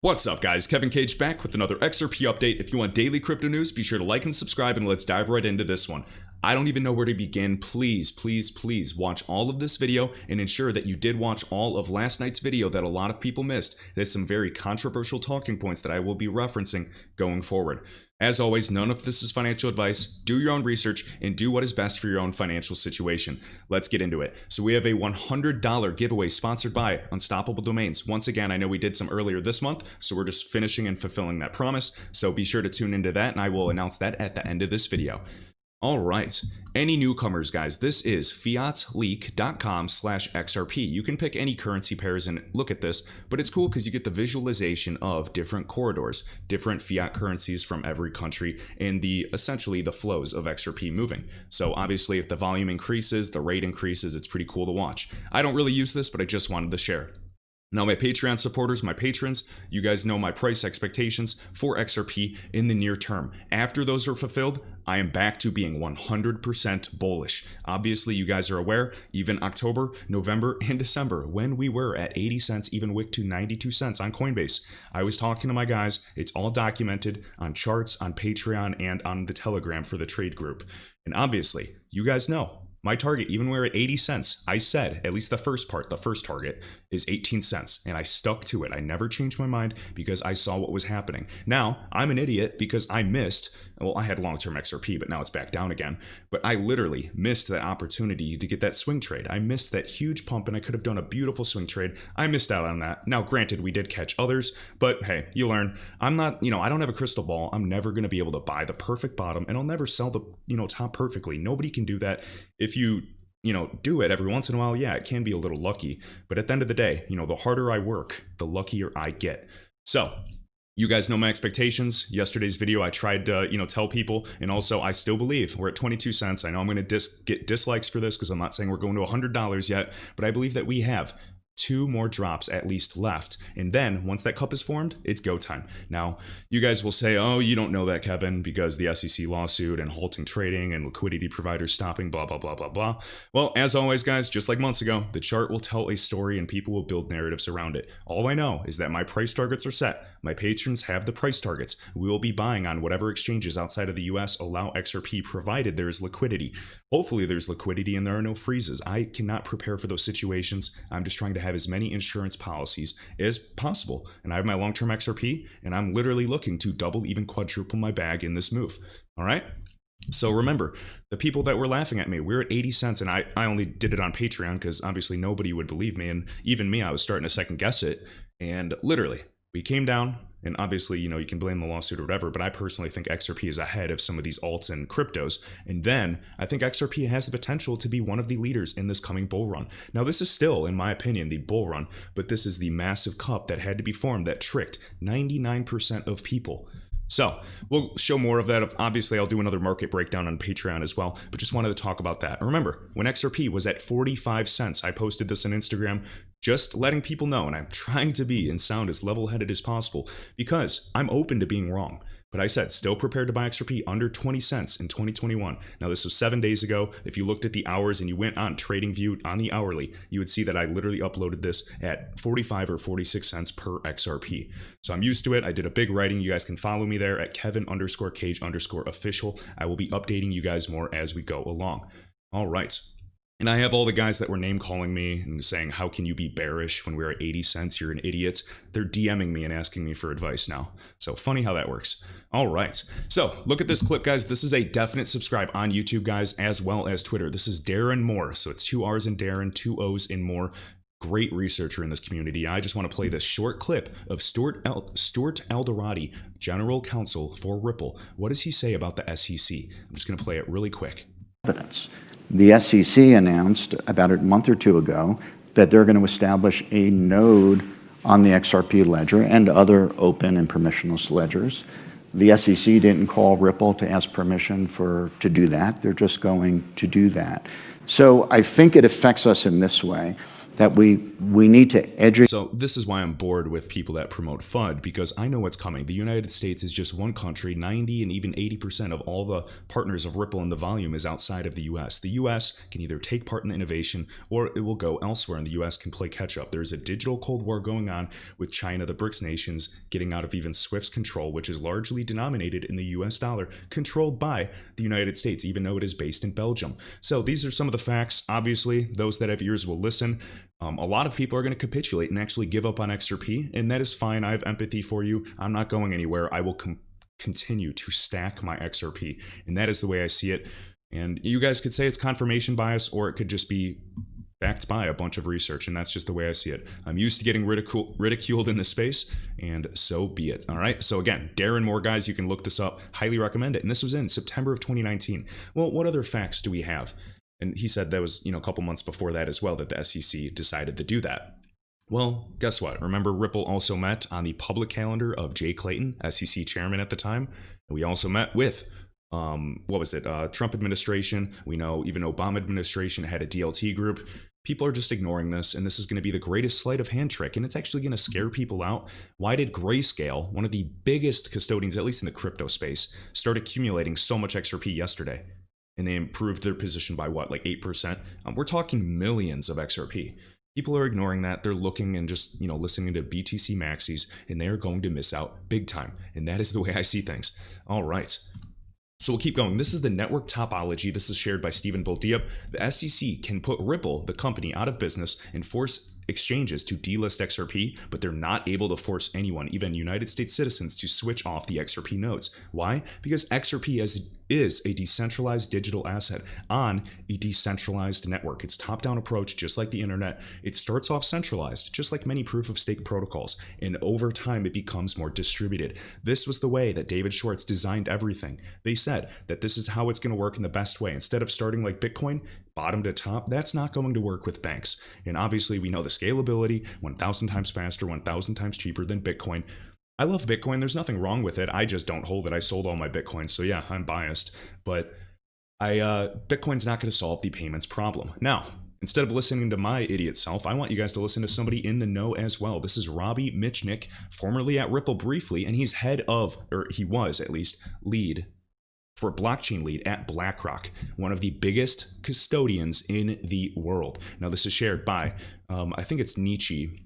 What's up, guys? Kevin Cage back with another XRP update. If you want daily crypto news, be sure to like and subscribe, and let's dive right into this one. I don't even know where to begin. Please watch all of this video and ensure that you did watch all of last night's video that a lot of people missed. It has some very controversial talking points that I will be referencing going forward. As always, none of this is financial advice. Do your own research and do what is best for your own financial situation. Let's get into it. So we have a $100 giveaway sponsored by Unstoppable Domains. Once again, I know we did some earlier this month, so we're just finishing and fulfilling that promise. So be sure to tune into that, and I will announce that at the end of this video. All right, any newcomers, guys, this is fiatleak.com/XRP. You can pick any currency pairs and look at this, but it's cool because you get the visualization of different corridors, different fiat currencies from every country, and essentially the flows of XRP moving. So obviously, if the volume increases, the rate increases, it's pretty cool to watch. I don't really use this, but I just wanted to share. Now, my Patreon supporters, my patrons, you guys know my price expectations for XRP in the near term. After those are fulfilled, I am back to being 100% bullish. Obviously, you guys are aware, even October, November, and December, when we were at 80 cents, even wicked to 92 cents on Coinbase, I was talking to my guys. It's all documented on charts, on Patreon, and on the Telegram for the trade group. And obviously, you guys know, my target, even when we were at 80 cents, I said, at least the first target is 18 cents. And I stuck to it. I never changed my mind because I saw what was happening. Now, I'm an idiot because I missed, well, I had long-term XRP, but now it's back down again. But I literally missed that opportunity to get that swing trade. I missed that huge pump, and I could have done a beautiful swing trade. I missed out on that. Now, granted, we did catch others, but hey, you learn. I'm not, I don't have a crystal ball. I'm never going to be able to buy the perfect bottom, and I'll never sell the, top perfectly. Nobody can do that. If you do it every once in a while, yeah, it can be a little lucky. But at the end of the day, the harder I work, the luckier I get. So you guys know my expectations. Yesterday's video, I tried to, tell people, and also I still believe we're at 22 cents. I know I'm going to get dislikes for this because I'm not saying we're going to $100 yet, but I believe that we have 2 more drops at least left. And then once that cup is formed, it's go time. Now, you guys will say, oh, you don't know that, Kevin, because the SEC lawsuit and halting trading and liquidity providers stopping, blah, blah, blah, blah, blah. Well, as always, guys, just like months ago, the chart will tell a story and people will build narratives around it. All I know is that my price targets are set. My patrons have the price targets. We will be buying on whatever exchanges outside of the US allow XRP, provided there is liquidity. Hopefully there's liquidity and there are no freezes. I cannot prepare for those situations. I'm just trying to have as many insurance policies as possible. And I have my long-term XRP, and I'm literally looking to double, even quadruple my bag in this move. All right? So remember, the people that were laughing at me, we're at 80 cents, and I only did it on Patreon because obviously nobody would believe me, and even me, I was starting to second guess it. And literally, we came down, and obviously, you can blame the lawsuit or whatever, but I personally think XRP is ahead of some of these alts and cryptos. And then I think XRP has the potential to be one of the leaders in this coming bull run. Now, this is still, in my opinion, the bull run, but this is the massive cup that had to be formed that tricked 99% of people. So we'll show more of that. Obviously, I'll do another market breakdown on Patreon as well, but just wanted to talk about that. Remember, when XRP was at 45 cents, I posted this on Instagram, just letting people know, and I'm trying to be and sound as level-headed as possible because I'm open to being wrong. But I said, still prepared to buy XRP under 20 cents in 2021. Now, this was 7 days ago. If you looked at the hours and you went on TradingView on the hourly, you would see that I literally uploaded this at 45 or 46 cents per XRP. So I'm used to it. I did a big writing. You guys can follow me there at Kevin_Cage_official. I will be updating you guys more as we go along. All right. And I have all the guys that were name calling me and saying, how can you be bearish when we're at 80 cents? You're an idiot. They're DMing me and asking me for advice now. So funny how that works. All right. So look at this clip, guys. This is a definite subscribe on YouTube, guys, as well as Twitter. This is Darren Moore. So it's 2 R's in Darren, 2 O's in Moore. Great researcher in this community. I just want to play this short clip of Stuart Alderati, General Counsel for Ripple. What does he say about the SEC? I'm just going to play it really quick. Evidence. The SEC announced about a month or 2 ago that they're going to establish a node on the XRP ledger and other open and permissionless ledgers. The SEC didn't call Ripple to ask permission to do that. They're just going to do that. So I think it affects us in this way. that we need to educate. So this is why I'm bored with people that promote FUD, because I know what's coming. The United States is just one country. 90 and even 80% of all the partners of Ripple in the volume is outside of the US. The US can either take part in the innovation or it will go elsewhere, and the US can play catch up. There's a digital Cold War going on with China, the BRICS nations, getting out of even SWIFT's control, which is largely denominated in the US dollar, controlled by the United States, even though it is based in Belgium. So these are some of the facts. Obviously, those that have ears will listen. A lot of people are going to capitulate and actually give up on XRP, and that is fine. I have empathy for you. I'm not going anywhere. I will continue to stack my XRP, and that is the way I see it. And you guys could say it's confirmation bias, or it could just be backed by a bunch of research, and that's just the way I see it. I'm used to getting ridiculed in this space, and so be it. All right. So again, Darren Moore, guys, you can look this up. Highly recommend it. And this was in September of 2019. Well, what other facts do we have? And he said that was, a couple months before that as well, that the SEC decided to do that. Well, guess what? Remember, Ripple also met on the public calendar of Jay Clayton, SEC chairman at the time. And we also met with, Trump administration. We know even Obama administration had a DLT group. People are just ignoring this, and this is going to be the greatest sleight of hand trick, and it's actually going to scare people out. Why did Grayscale, one of the biggest custodians, at least in the crypto space, start accumulating so much XRP yesterday? And they improved their position by what, like 8%? We're talking millions of XRP. People are ignoring that. They're looking and just, listening to BTC maxis, and they are going to miss out big time. And that is the way I see things. All right. So we'll keep going. This is the network topology. This is shared by Stephen Boldiep. The SEC can put Ripple, the company, out of business and force exchanges to delist XRP, but they're not able to force anyone, even United States citizens, to switch off the XRP nodes. Why? Because XRP is a decentralized digital asset on a decentralized network. It's top-down approach, just like the internet. It starts off centralized, just like many proof-of-stake protocols, and over time it becomes more distributed. This was the way that David Schwartz designed everything. They said that this is how it's going to work in the best way. Instead of starting like Bitcoin, bottom to top, that's not going to work with banks. And obviously we know the scalability, 1,000 times faster, 1,000 times cheaper than Bitcoin. I love Bitcoin. There's nothing wrong with it. I just don't hold it. I sold all my Bitcoin. So yeah, I'm biased, but Bitcoin's not going to solve the payments problem. Now, instead of listening to my idiot self, I want you guys to listen to somebody in the know as well. This is Robbie Mitchnick, formerly at Ripple briefly, and he's he was at least, lead for blockchain lead at BlackRock, one of the biggest custodians in the world. Now, this is shared by, I think it's Nietzsche,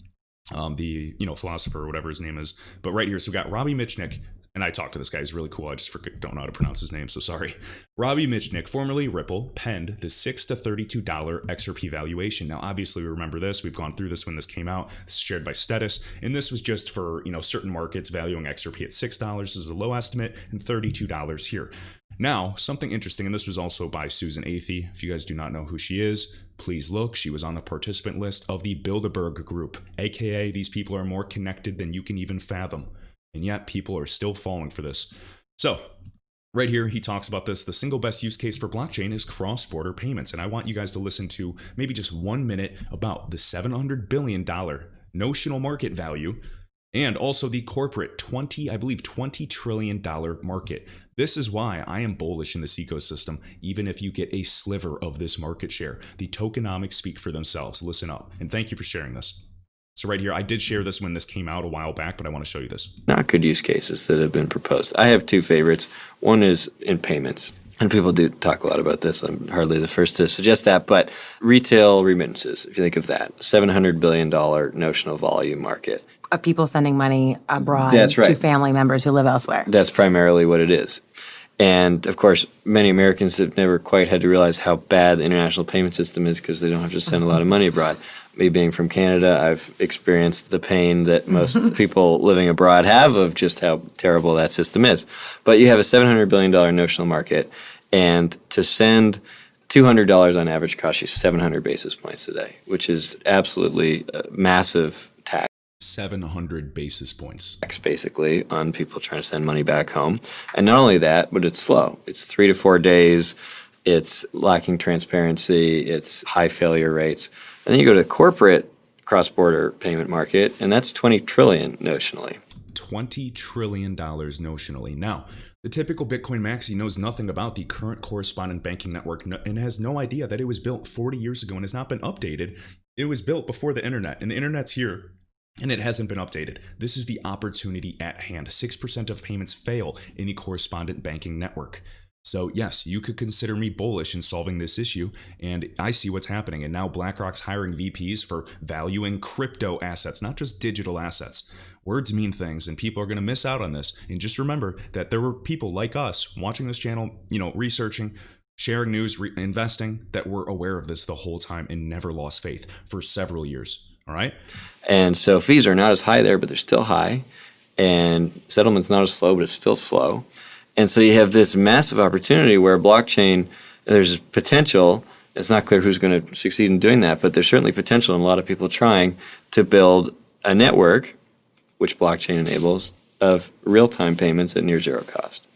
the philosopher or whatever his name is. But right here, so we got Robbie Mitchnick, and I talked to this guy. He's really cool. I just don't know how to pronounce his name, so sorry. Robbie Mitchnick, formerly Ripple, penned the $6 to $32 XRP valuation. Now, obviously, we remember this. We've gone through this when this came out. This is shared by Status, and this was just for certain markets valuing XRP at $6. This is a low estimate, and $32 here. Now, something interesting, and this was also by Susan Athey. If you guys do not know who she is, please look. She was on the participant list of the Bilderberg Group, aka these people are more connected than you can even fathom. And yet people are still falling for this. So right here, he talks about this. The single best use case for blockchain is cross-border payments. And I want you guys to listen to maybe just 1 minute about the $700 billion notional market value and also the corporate $20 trillion market. This is why I am bullish in this ecosystem, even if you get a sliver of this market share. The tokenomics speak for themselves. Listen up. And thank you for sharing this. So right here, I did share this when this came out a while back, but I want to show you this. Not good use cases that have been proposed. I have two favorites. One is in payments. And people do talk a lot about this. I'm hardly the first to suggest that. But retail remittances, if you think of that, $700 billion notional volume market. Of people sending money abroad That's right. to family members who live elsewhere. That's primarily what it is. And, of course, many Americans have never quite had to realize how bad the international payment system is because they don't have to send a lot of money abroad. Me being from Canada, I've experienced the pain that most people living abroad have of just how terrible that system is. But you have a $700 billion notional market, and to send $200 on average costs you 700 basis points today, which is absolutely massive tax. 700 basis points. Basically, on people trying to send money back home. And not only that, but it's slow. It's 3 to 4 days. It's lacking transparency. It's high failure rates. And then you go to the corporate cross-border payment market, and that's $20 trillion notionally. $20 trillion notionally. Now, the typical Bitcoin maxi knows nothing about the current correspondent banking network and has no idea that it was built 40 years ago and has not been updated It was built before the internet, and the internet's here, and it hasn't been updated. This is the opportunity at hand. 6% of payments fail in the correspondent banking network. So yes, you could consider me bullish in solving this issue, and I see what's happening. And now BlackRock's hiring VPs for valuing crypto assets, not just digital assets. Words mean things, and people are going to miss out on this. And just remember that there were people like us watching this channel, researching, sharing news, investing, that were aware of this the whole time and never lost faith for several years. All right. And so fees are not as high there, but they're still high. And settlement's not as slow, but it's still slow. And so you have this massive opportunity where blockchain, there's potential. It's not clear who's going to succeed in doing that, but there's certainly potential in a lot of people trying to build a network, which blockchain enables, of real-time payments at near zero cost.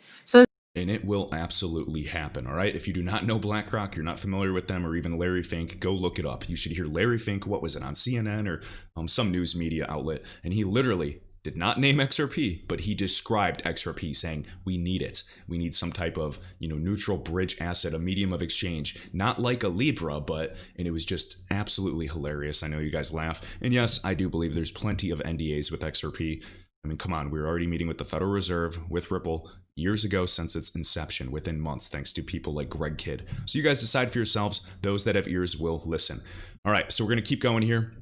And it will absolutely happen, all right? If you do not know BlackRock, you're not familiar with them, or even Larry Fink, go look it up. You should hear Larry Fink, what was it, on CNN or some news media outlet, and he literally did not name XRP, but he described XRP saying, we need it. We need some type of, neutral bridge asset, a medium of exchange, not like a Libra, and it was just absolutely hilarious. I know you guys laugh. And yes, I do believe there's plenty of NDAs with XRP. I mean, come on, we were already meeting with the Federal Reserve, with Ripple, years ago since its inception, within months, thanks to people like Greg Kidd. So you guys decide for yourselves. Those that have ears will listen. All right, so we're going to keep going here.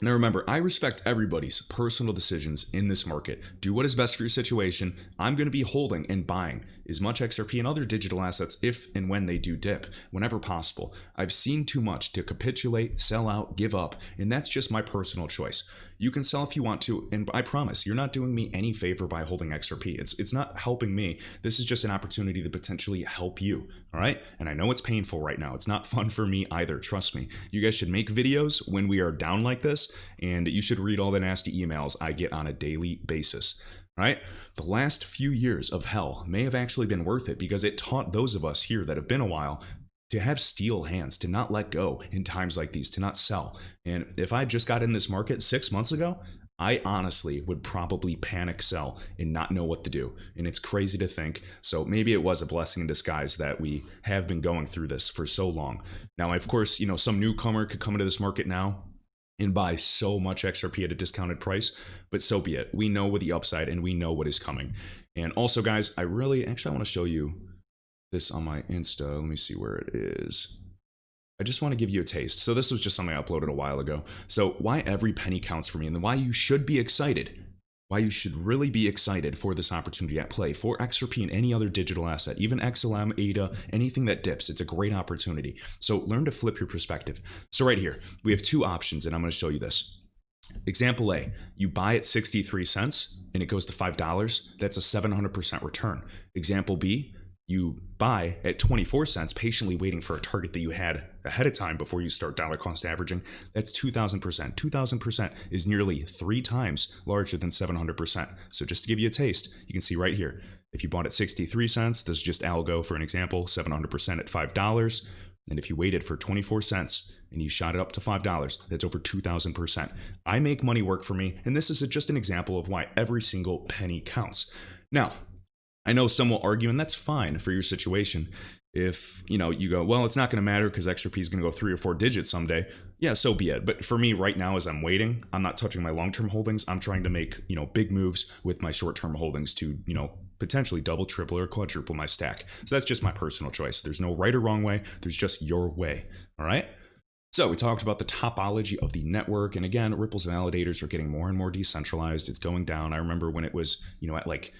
Now remember, I respect everybody's personal decisions in this market. Do what is best for your situation. I'm going to be holding and buying as much XRP and other digital assets if and when they do dip, whenever possible. I've seen too much to capitulate, sell out, give up, and that's just my personal choice. You can sell if you want to, and I promise you're not doing me any favor by holding XRP. It's not helping me. This is just an opportunity to potentially help you, all right? And I know it's painful right now. It's not fun for me either, trust me. You guys should make videos when we are down like this, and you should read all the nasty emails I get on a daily basis. Right? The last few years of hell may have actually been worth it because it taught those of us here that have been a while to have steel hands, to not let go in times like these, to not sell. And if I just got in this market 6 months ago, I honestly would probably panic sell and not know what to do. And it's crazy to think. So maybe it was a blessing in disguise that we have been going through this for so long. Now, of course, some newcomer could come into this market now and buy so much XRP at a discounted price, but so be it. We know what the upside and we know what is coming. And also, guys, I want to show you this on my Insta. Let me see where it is. I just want to give you a taste. So this was just something I uploaded a while ago. So why every penny counts for me, and why you should be excited, why you should really be excited for this opportunity at play for XRP and any other digital asset, even XLM, ADA, anything that dips. It's a great opportunity. So learn to flip your perspective. So right here, we have two options, and I'm going to show you this. Example A, you buy at 63 cents and it goes to $5. That's a 700% return. Example B, you buy at 24 cents, patiently waiting for a target that you had ahead of time before you start dollar cost averaging. That's 2,000%. 2,000% is nearly 3 times larger than 700%. So just to give you a taste, you can see right here. If you bought at 63 cents, this is just algo for an example, 700% at $5. And if you waited for 24 cents and you shot it up to $5, that's over 2,000%. I make money work for me, and this is just an example of why every single penny counts. Now, I know some will argue, and that's fine for your situation. If, you go, well, it's not going to matter because XRP is going to go 3 or 4 digits someday. Yeah, so be it. But for me right now, as I'm waiting, I'm not touching my long-term holdings. I'm trying to make, big moves with my short-term holdings to, potentially double, triple, or quadruple my stack. So that's just my personal choice. There's no right or wrong way. There's just your way. All right? So we talked about the topology of the network. And again, Ripple's validators are getting more and more decentralized. It's going down. I remember when it was, at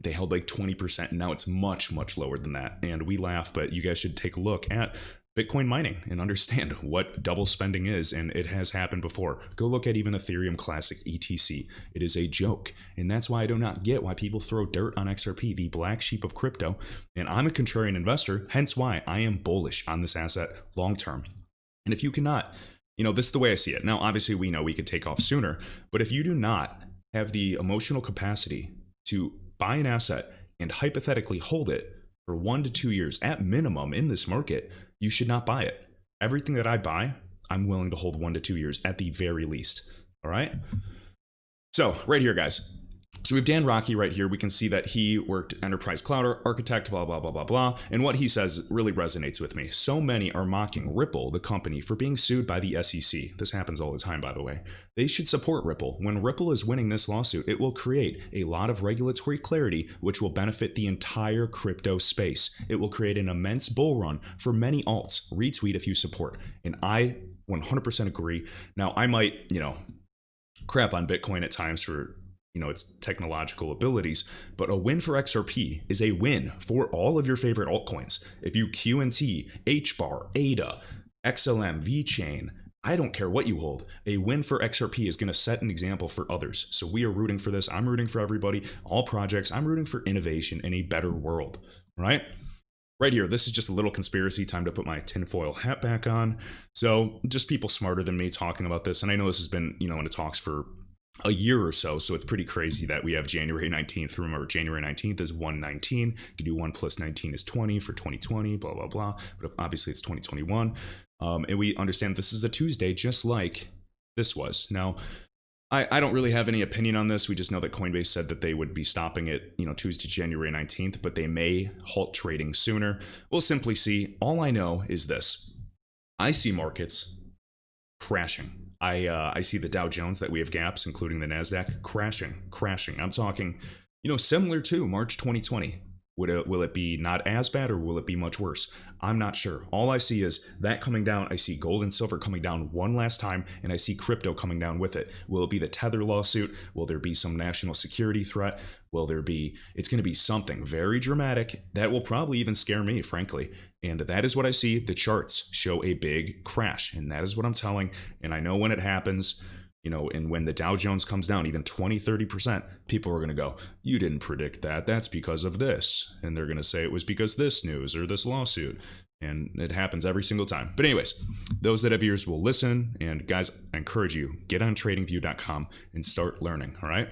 they held like 20%, and now it's much, much lower than that. And we laugh, but you guys should take a look at Bitcoin mining and understand what double spending is, and it has happened before. Go look at even Ethereum Classic ETC. It is a joke, and that's why I do not get why people throw dirt on XRP, the black sheep of crypto. And I'm a contrarian investor, hence why I am bullish on this asset long term. And if you cannot, this is the way I see it. Now, obviously, we know we could take off sooner, but if you do not have the emotional capacity to buy an asset and hypothetically hold it for 1 to 2 years at minimum in this market, you should not buy it. Everything that I buy, I'm willing to hold 1 to 2 years at the very least. All right. So right here, guys, So we have Dan Rocky right here. We can see that he worked enterprise cloud architect, blah, blah, blah, blah, blah. And what he says really resonates with me. So many are mocking Ripple, the company, for being sued by the SEC. This happens all the time, by the way. They should support Ripple. When Ripple is winning this lawsuit, it will create a lot of regulatory clarity, which will benefit the entire crypto space. It will create an immense bull run for many alts. Retweet if you support. And I 100% agree. Now, I might, crap on Bitcoin at times for its technological abilities, but a win for XRP is a win for all of your favorite altcoins. If you QNT, HBAR, ADA, XLM, VeChain, I don't care what you hold, a win for XRP is going to set an example for others. So we are rooting for this. I'm rooting for everybody, all projects. I'm rooting for innovation in a better world, right? Right here, this is just a little conspiracy. Time to put my tinfoil hat back on. So just people smarter than me talking about this. And I know this has been, in the talks for a year or so, so it's pretty crazy that we have January 19th. Remember, January 19th is 119. You can do 1 plus 19 is 20 for 2020, blah, blah, blah. But obviously it's 2021. And we understand this is a Tuesday, just like this was. Now, I don't really have any opinion on this. We just know that Coinbase said that they would be stopping it, Tuesday, January 19th, but they may halt trading sooner. We'll simply see. All I know is this. I see markets crashing. I see the Dow Jones that we have gaps, including the NASDAQ, crashing. I'm talking, similar to March 2020. Will it be not as bad or will it be much worse? I'm not sure. All I see is that coming down. I see gold and silver coming down one last time, and I see crypto coming down with it. Will it be the Tether lawsuit? Will there be some national security threat? It's going to be something very dramatic that will probably even scare me, frankly. And that is what I see. The charts show a big crash, and that is what I'm telling. And I know when it happens, and when the Dow Jones comes down even 20-30%, people are going to go, you didn't predict that. That's because of this. And they're going to say it was because this news or this lawsuit. And it happens every single time. But anyways, those that have ears will listen. And guys, I encourage you, get on tradingview.com and start learning. All right.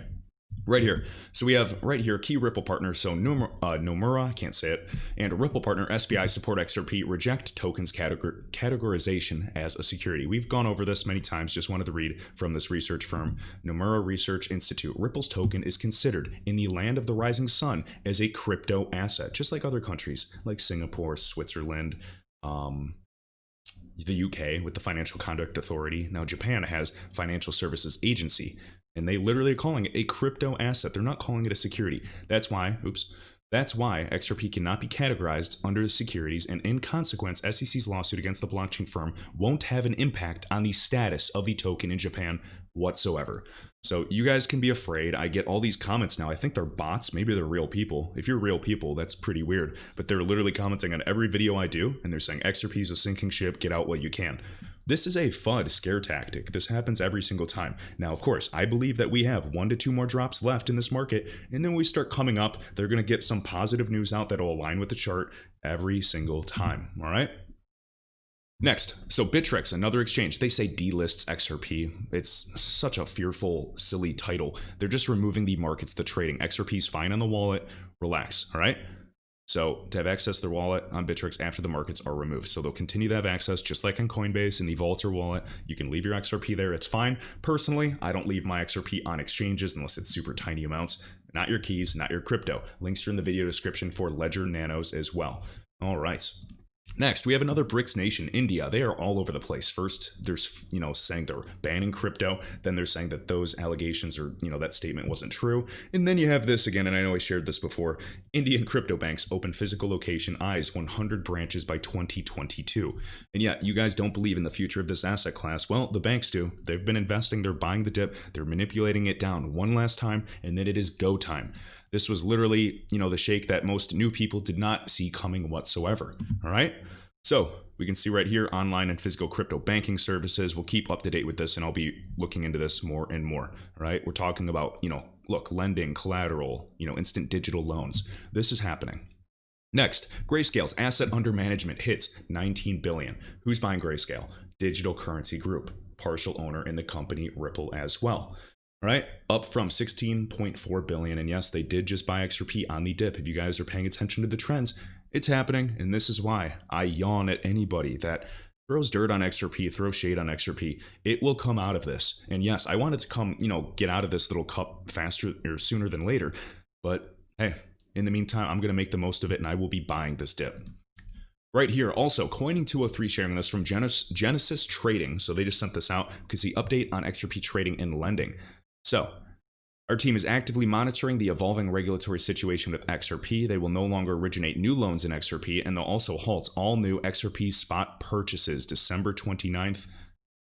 Right here. So we have right here key Ripple partner. So Nomura, I can't say it, and Ripple partner SBI support XRP reject tokens categorization as a security. We've gone over this many times. Just wanted to read from this research firm, Nomura Research Institute. Ripple's token is considered in the land of the rising sun as a crypto asset, just like other countries like Singapore, Switzerland, the UK with the Financial Conduct Authority. Now Japan has Financial Services Agency. And they literally are calling it a crypto asset. They're not calling it a security. That's why XRP cannot be categorized under the securities, and in consequence, SEC's lawsuit against the blockchain firm won't have an impact on the status of the token in Japan whatsoever. So you guys can be afraid. I get all these comments now. I think they're bots. Maybe they're real people. If you're real people, that's pretty weird. But they're literally commenting on every video I do, and they're saying XRP is a sinking ship. Get out what you can. This is a FUD scare tactic. This happens every single time. Now, of course, I believe that we have 1 to 2 more drops left in this market, and then we start coming up. They're going to get some positive news out that will align with the chart every single time. All right. Next, so Bittrex, another exchange, they say delists XRP. It's such a fearful, silly title. They're just removing the markets, the trading. XRP is fine on the wallet. Relax. All right. So to have access to their wallet on Bittrex after the markets are removed. So they'll continue to have access just like on Coinbase and the Voucher wallet. You can leave your XRP there. It's fine. Personally, I don't leave my XRP on exchanges unless it's super tiny amounts. Not your keys, not your crypto. Links are in the video description for Ledger Nanos as well. All right. Next, we have another BRICS nation, India. They are all over the place. First, there's, saying they're banning crypto. Then they're saying that those allegations or, that statement wasn't true. And then you have this again, and I know I shared this before. Indian crypto banks open physical location eyes 100 branches by 2022. And yet, you guys don't believe in the future of this asset class. Well, the banks do. They've been investing. They're buying the dip. They're manipulating it down one last time, and then it is go time. This was literally, the shake that most new people did not see coming whatsoever. All right. So we can see right here, online and physical crypto banking services. We'll keep up to date with this, and I'll be looking into this more and more. All right. We're talking about, lending, collateral, instant digital loans. This is happening. Next, Grayscale's asset under management hits 19 billion. Who's buying Grayscale? Digital Currency Group, partial owner in the company Ripple as well. All right, up from 16.4 billion. And yes, they did just buy XRP on the dip. If you guys are paying attention to the trends, it's happening. And this is why I yawn at anybody that throws dirt on XRP, throws shade on XRP, it will come out of this. And yes, I want it to come, get out of this little cup faster or sooner than later. But hey, in the meantime, I'm going to make the most of it, and I will be buying this dip. Right here, also, Coining203 sharing this from Genesis Trading. So they just sent this out because the update on XRP trading and lending. So our team is actively monitoring the evolving regulatory situation with XRP. They will no longer originate new loans in XRP, and they'll also halt all new XRP spot purchases December 29th.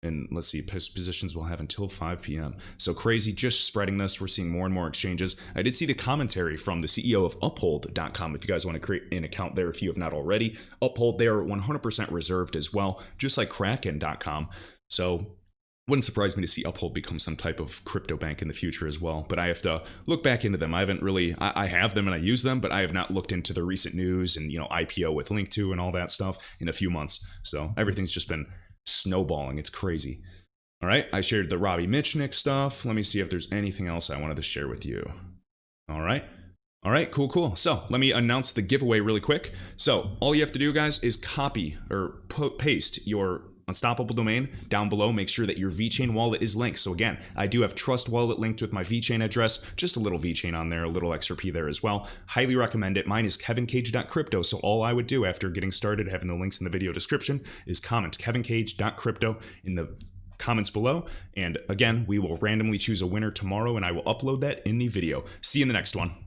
And let's see, positions will have until 5 p.m. So crazy, just spreading this. We're seeing more and more exchanges. I did see the commentary from the CEO of Uphold.com. If you guys want to create an account there, if you have not already. Uphold, they are 100% reserved as well, just like Kraken.com. So wouldn't surprise me to see Uphold become some type of crypto bank in the future as well. But I have to look back into them. I haven't really, I have them and I use them, but I have not looked into the recent news and, IPO with Link2 and all that stuff in a few months. So everything's just been snowballing. It's crazy. All right, I shared the Robbie Mitchnick stuff. Let me see if there's anything else I wanted to share with you. All right, cool. So let me announce the giveaway really quick. So all you have to do, guys, is copy or paste your Unstoppable domain down below. Make sure that your VeChain wallet is linked. So again, I do have Trust Wallet linked with my VeChain address, just a little VeChain on there, a little XRP there as well. Highly recommend it. Mine is KevinCage.Crypto. So all I would do after getting started, having the links in the video description, is comment KevinCage.Crypto in the comments below. And again, we will randomly choose a winner tomorrow and I will upload that in the video. See you in the next one.